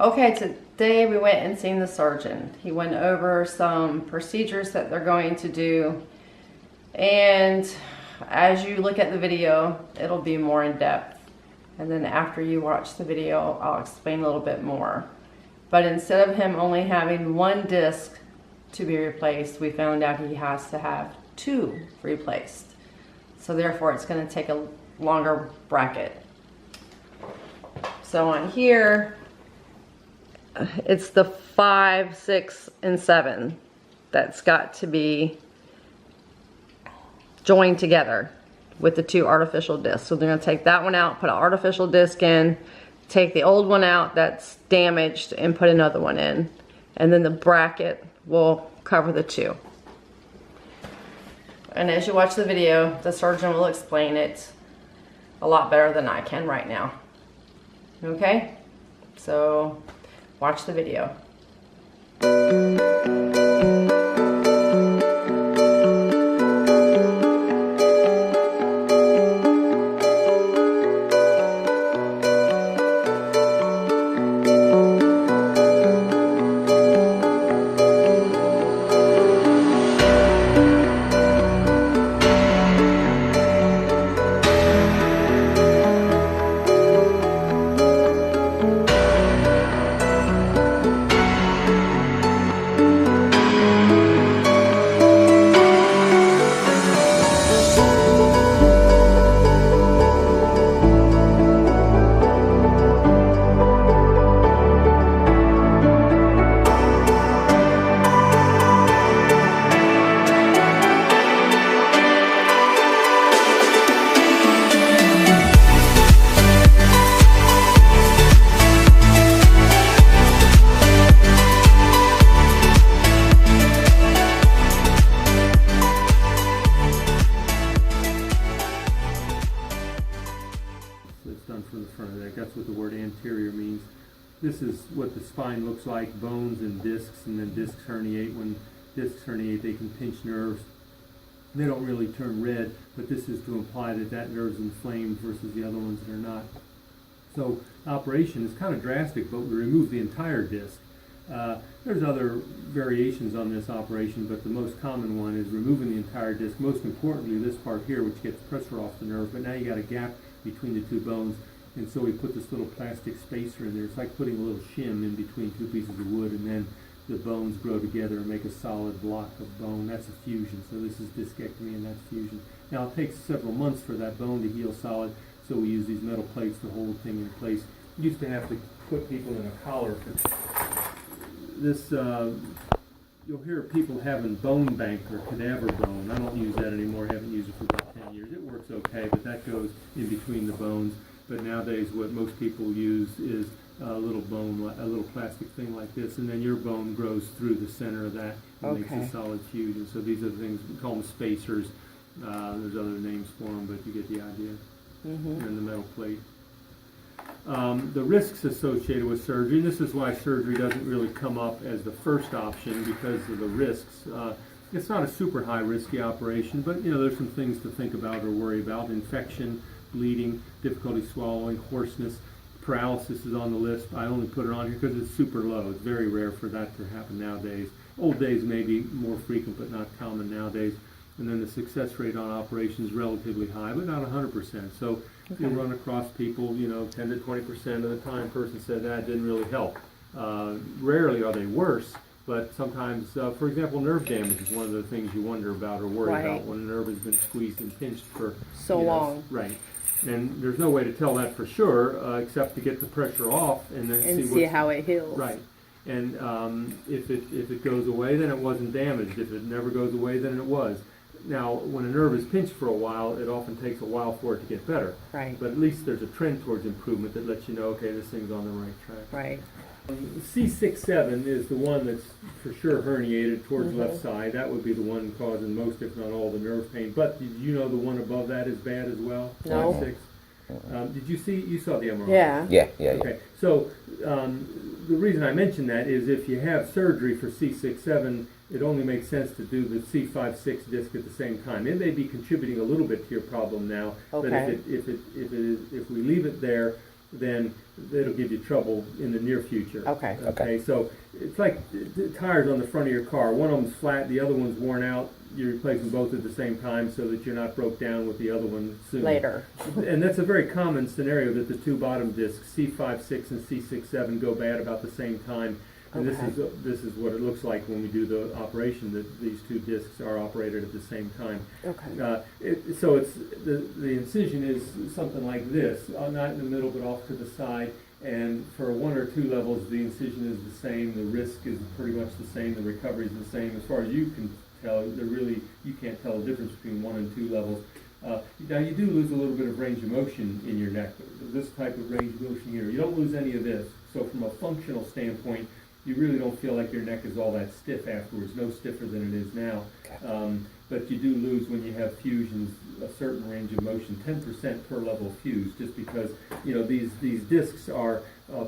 Okay, today we went and seen the surgeon. He went over some procedures that they're going to do, and as you look at the video, it'll be more in depth. And then after you watch the video, I'll explain a little bit more. But instead of him only having one disc to be replaced, we found out he has to have 2 replaced. So therefore it's going to take a longer bracket. So on here, it's the 5, 6, and 7 that's got to be joined together with the 2 artificial discs. So they're going to take that one out, put an artificial disc in, take the old one out that's damaged, and put another one in. And then the bracket will cover the 2. And as you watch the video, the surgeon will explain it a lot better than I can right now. Okay? So watch the video. From the front of the neck. That's what the word anterior means. This is what the spine looks like, bones and discs, and then discs herniate. When discs herniate, they can pinch nerves. They don't really turn red, but this is to imply that that nerve's inflamed versus the other ones that are not. So operation is kind of drastic, but we remove the entire disc. There's other variations on this operation, but the most common one is removing the entire disc. Most importantly, this part here, which gets pressure off the nerve, but now you got a gap between the 2 bones, and so we put this little plastic spacer in there. It's like putting a little shim in between 2 pieces of wood, and then the bones grow together and make a solid block of bone. That's a fusion. So this is discectomy and that's fusion. Now it takes several months for that bone to heal solid, so we use these metal plates to hold the thing in place. We used to have to put people in a collar for this. You'll hear people having bone bank or cadaver bone. I don't use that anymore. I haven't used it for about 10 years. It works okay, but that goes in between the bones. But nowadays what most people use is a little bone, a little plastic thing like this, and then your bone grows through the center of that and makes a solid fusion. So these are the things, we call them spacers. There's other names for them, but you get the idea. And the metal plate. The risks associated with surgery, and this is why surgery doesn't really come up as the first option because of the risks. It's not a super high risky operation, but you know there's some things to think about or worry about. Infection, bleeding, difficulty swallowing, hoarseness, paralysis is on the list. I only put it on here because it's super low. It's very rare for that to happen nowadays. Old days may be more frequent, but not common nowadays. And then the success rate on operations is relatively high, but not 100%. So you'll run across people, you know, 10 to 20% of the time. Person said that didn't really help. Rarely are they worse, but sometimes, for example, nerve damage is one of the things you wonder about or worry about when a nerve has been squeezed and pinched for so long. Right. And there's no way to tell that for sure, except to get the pressure off and then see how it heals. Right. And if it goes away, then it wasn't damaged. If it never goes away, then it was. Now, when a nerve is pinched for a while, it often takes a while for it to get better. Right. But at least there's a trend towards improvement that lets you know, okay, this thing's on the right track. Right. C6-7 is the one that's for sure herniated towards the left side. That would be the one causing most, if not all, the nerve pain. But did you know the one above that is bad as well? No. 5-6? Did you saw the MRI? Yeah. Yeah. Okay. So the reason I mention that is if you have surgery for C6-7, it only makes sense to do the C5-6 disc at the same time. It may be contributing a little bit to your problem now, but if we leave it there, then it'll give you trouble in the near future. Okay. Okay. So it's like the tires on the front of your car. One of them's flat, the other one's worn out. You're replacing both at the same time so that you're not broke down with the other one soon. Later. And that's a very common scenario, that the two bottom discs, C5-6 and C6-7, go bad about the same time. And Okay. this is what it looks like when we do the operation, that these two discs are operated at the same time. Okay. So it's the incision is something like this, not in the middle but off to the side. And for 1 or 2 levels, the incision is the same. The risk is pretty much the same. The recovery is the same. As far as you can tell, you can't tell the difference between 1 and 2 levels. Now you do lose a little bit of range of motion in your neck. This type of range of motion here, you don't lose any of this. So from a functional standpoint, you really don't feel like your neck is all that stiff afterwards, no stiffer than it is now. Okay. But you do lose when you have fusions a certain range of motion, 10% per level fused, just because, you know, these discs are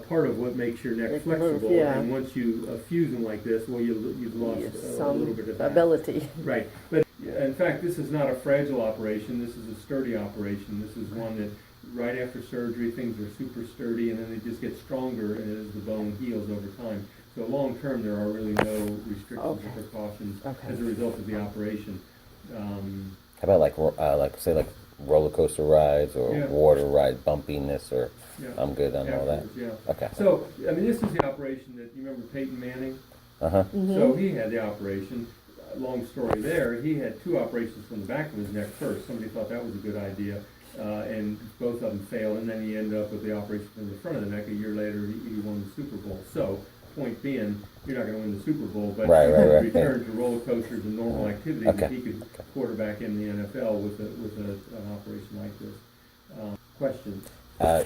part of what makes your neck It flexible. moves, yeah. And once you fuse them like this, well, you've lost a little bit of that. ability. Right. But in fact, this is not a fragile operation. This is a sturdy operation. This is one that right after surgery, things are super sturdy, and then they just get stronger as the bone heals over time. So long term, there are really no restrictions or precautions as a result of the operation. How about like roller coaster rides or water ride bumpiness, or I'm good on all that? Yeah. Okay. So, I mean, this is the operation that, you remember Peyton Manning? Uh-huh. So he had the operation. Long story there, he had 2 operations from the back of his neck first. Somebody thought that was a good idea, and both of them failed, and then he ended up with the operation from the front of the neck. A year later, he won the Super Bowl. So, point being, you're not going to win the Super Bowl, but Right. return to roller coasters and normal activities. Okay. He could quarterback in the NFL with an operation like this. Questions?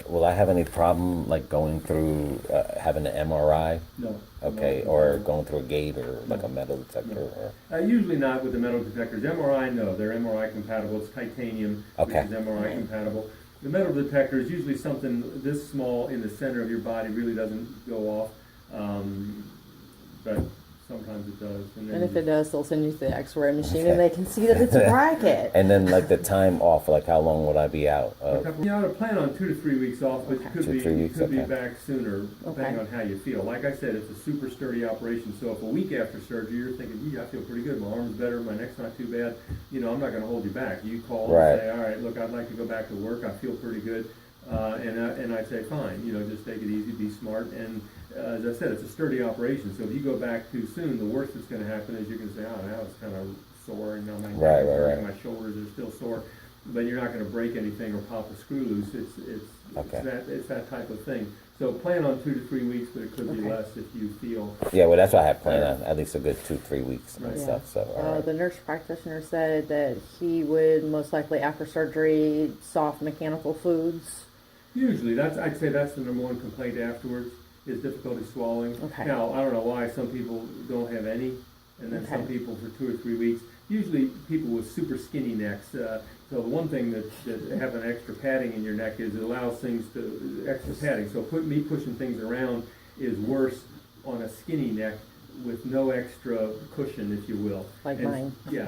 Will I have any problem like going through having an MRI? No. Okay, No. or going through a gate or like a metal detector? Or Usually not with the metal detectors. MRI, no, they're MRI compatible. It's titanium, Okay. which is MRI compatible. The metal detector is usually something this small in the center of your body, really doesn't go off, but sometimes it does. And if it does, they'll send you to the X-ray machine, and they can see that it's a bracket. And then like the time off, like how long would I be out? You ought to plan on 2 to 3 weeks off, but you could 2 to 3 weeks, be okay. back sooner, depending on how you feel. Like I said, it's a super sturdy operation, so if a week after surgery you're thinking, gee, I feel pretty good, my arm's better, my neck's not too bad, you know, I'm not going to hold you back. You call and say, all right, look, I'd like to go back to work, I feel pretty good, and I'd say, fine, you know, just take it easy, be smart, and as I said, it's a sturdy operation, so if you go back too soon, the worst that's going to happen is you're going to say, oh, now it's kind of sore, and now my neck is hurting, my shoulders are still sore, but you're not going to break anything or pop a screw loose. It's that type of thing. So plan on 2 to 3 weeks, but it could be less if you feel. Yeah, well, that's what I had planned on, at least a good 2-3 weeks and stuff. So all right. The nurse practitioner said that he would most likely, after surgery, soft mechanical foods. Usually, I'd say that's the number 1 complaint afterwards, is difficulty swallowing. Okay. Now, I don't know why some people don't have any, and then some people for 2 or 3 weeks. Usually people with super skinny necks. So the one thing that having extra padding in your neck is it allows things to, extra padding. So pushing things around is worse on a skinny neck with no extra cushion, if you will. Like mine. Yeah.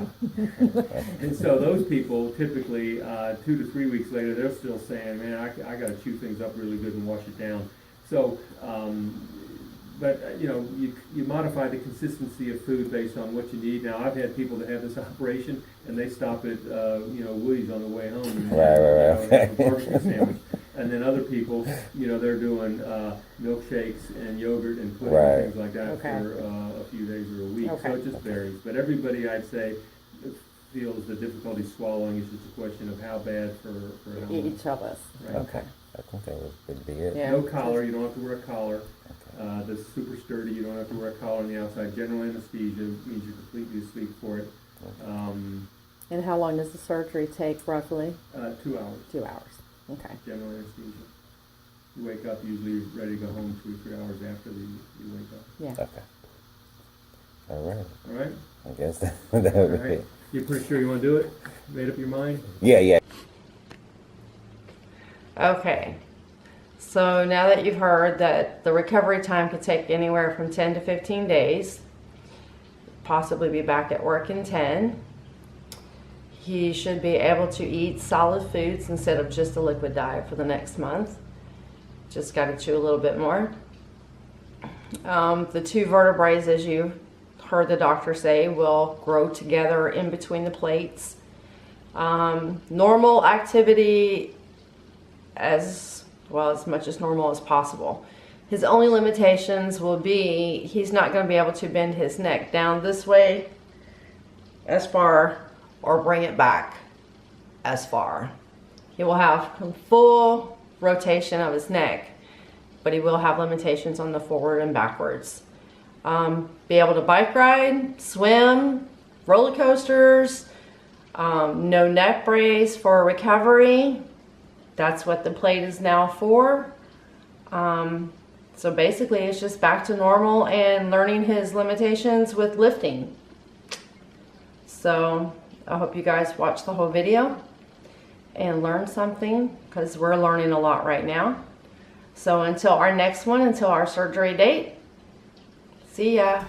And so those people typically 2 to 3 weeks later, they're still saying, man, I got to chew things up really good and wash it down. So, but you know, you modify the consistency of food based on what you need. Now, I've had people that have this operation and they stop at you know, Woody's on the way home and have a barbecue sandwich. And then other people, you know, they're doing milkshakes and yogurt and pudding and things like that for a few days or a week. So it just varies. But everybody, I'd say, feels the difficulty swallowing. It's just a question of how bad for how long. Each of us. Right. Okay. I think that would be it. Yeah. No collar, you don't have to wear a collar. That's super sturdy, you don't have to wear a collar on the outside. General anesthesia means you're completely asleep for it. And how long does the surgery take, roughly? 2 hours. 2 hours. Okay. General anesthesia. You wake up, usually you're ready to go home 2 or 3 hours after you wake up. Yeah. Okay. All right. All right? I guess that would be it. You're pretty sure you want to do it? Made up your mind? Yeah. Okay, so now that you've heard that the recovery time could take anywhere from 10 to 15 days, possibly be back at work in 10, he should be able to eat solid foods instead of just a liquid diet for the next month. Just got to chew a little bit more. The two vertebrae, as you heard the doctor say, will grow together in between the plates. Normal activity as much as normal as possible. His only limitations will be he's not going to be able to bend his neck down this way as far or bring it back as far. He will have full rotation of his neck, but he will have limitations on the forward and backwards. Be able to bike ride, swim, roller coasters, no neck brace for recovery. That's what the plate is now for. So basically it's just back to normal and learning his limitations with lifting. So I hope you guys watch the whole video and learn something, because we're learning a lot right now. So until our next one, until our surgery date, see ya.